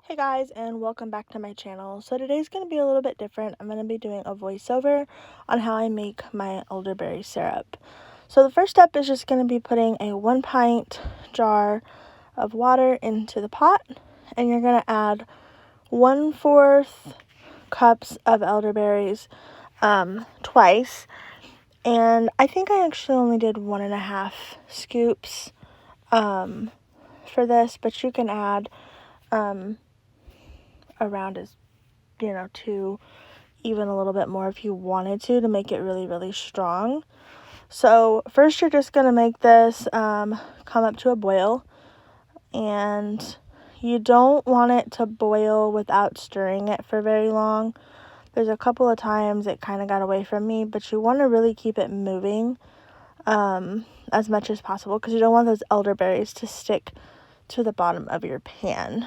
Hey guys, and welcome back to my channel. So today's going to be a little bit different. I'm going to be doing a voiceover on how I make my elderberry syrup. So the first step is just going to be putting a 1 pint jar of water into the pot, and you're going to add 1/4 cups of elderberries twice. And I think I actually only did 1.5 scoops for this, but you can add around as 2, even a little bit more if you wanted to make it really, really strong. So first you're just going to make this come up to a boil, and you don't want it to boil without stirring it for very long. There's a couple of times it kind of got away from me, but you want to really keep it moving as much as possible because you don't want those elderberries to stick to the bottom of your pan.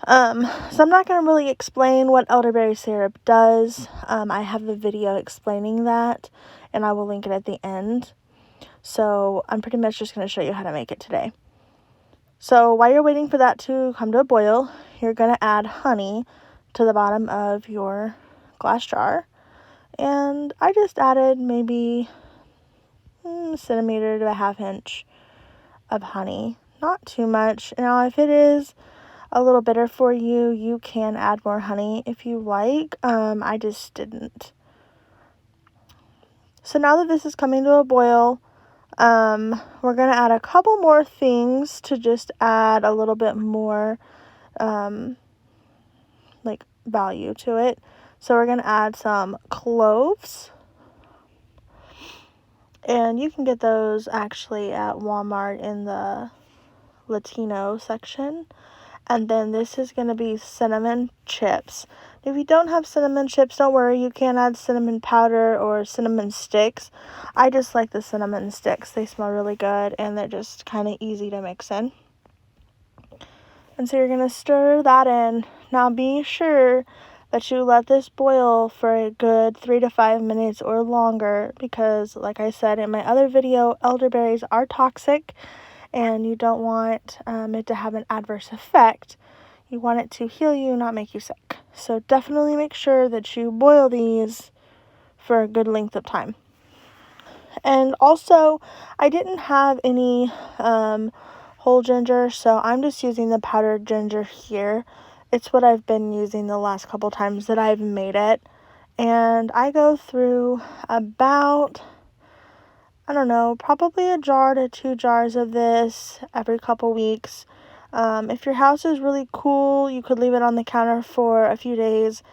So I'm not going to really explain what elderberry syrup does. I have a video explaining that, and I will link it at the end. So I'm pretty much just going to show you how to make it today. So while you're waiting for that to come to a boil, you're going to add honey to the bottom of your glass jar. And I just added maybe a centimeter to a 1/2 inch of honey. Not too much. Now, if it is a little bitter for you, you can add more honey if you like. I just didn't. So now that this is coming to a boil, we're going to add a couple more things to just add a little bit more value to it. So we're going to add some cloves, and you can get those actually at Walmart in the Latino section. And then this is going to be cinnamon chips. If you don't have cinnamon chips, don't worry. You can add cinnamon powder or cinnamon sticks. I just like the cinnamon sticks. They smell really good, and they're just kind of easy to mix in. And so you're going to stir that in. Now be sure that you let this boil for a good 3 to 5 minutes or longer because, like I said in my other video, elderberries are toxic, and you don't want it to have an adverse effect. You want it to heal you, not make you sick. So definitely make sure that you boil these for a good length of time. And also, I didn't have any whole ginger, so I'm just using the powdered ginger here. It's what I've been using the last couple times that I've made it. And I go through about, I don't know, probably a jar to 2 jars of this every couple weeks. If your house is really cool, you could leave it on the counter for a few days,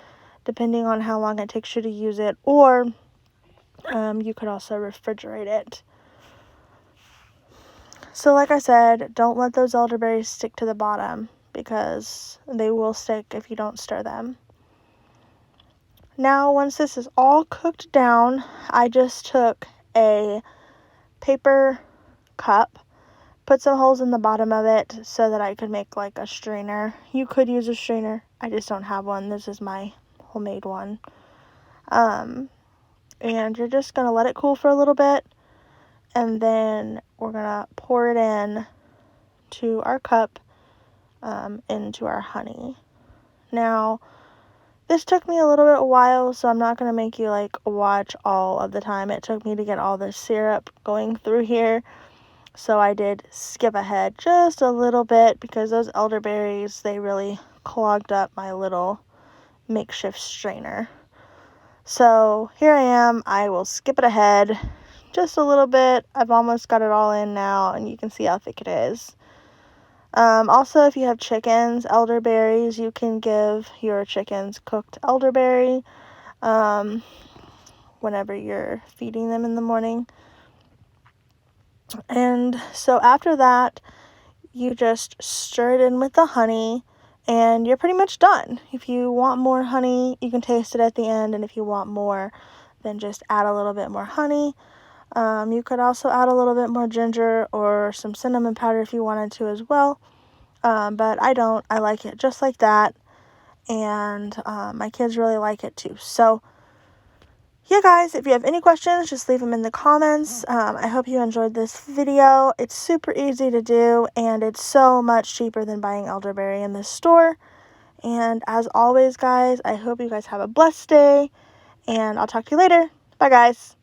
depending on how long it takes you to use it. Or you could also refrigerate it. So like I said, don't let those elderberries stick to the bottom because they will stick if you don't stir them. Now, once this is all cooked down, I just took a paper cup, put some holes in the bottom of it so that I could make like a strainer. You could use a strainer. I just don't have one. This is my homemade one. And you're just going to let it cool for a little bit, and then we're going to pour it in to our cup, into our honey. Now, this took me a little bit while, so I'm not going to make you watch all of the time. It took me to get all the syrup going through here. So I did skip ahead just a little bit because those elderberries, they really clogged up my little makeshift strainer. So here I am. I will skip it ahead just a little bit. I've almost got it all in now, and you can see how thick it is. Also, if you have chickens, elderberries, you can give your chickens cooked elderberry whenever you're feeding them in the morning. And so after that, you just stir it in with the honey, and you're pretty much done. If you want more honey, you can taste it at the end, and if you want more, then just add a little bit more honey. You could also add a little bit more ginger or some cinnamon powder if you wanted to as well. But I don't. I like it just like that, and my kids really like it too. So yeah, guys, if you have any questions, just leave them in the comments. I hope you enjoyed this video. It's super easy to do, and it's so much cheaper than buying elderberry in the store. And as always, guys, I hope you guys have a blessed day, and I'll talk to you later. Bye, guys.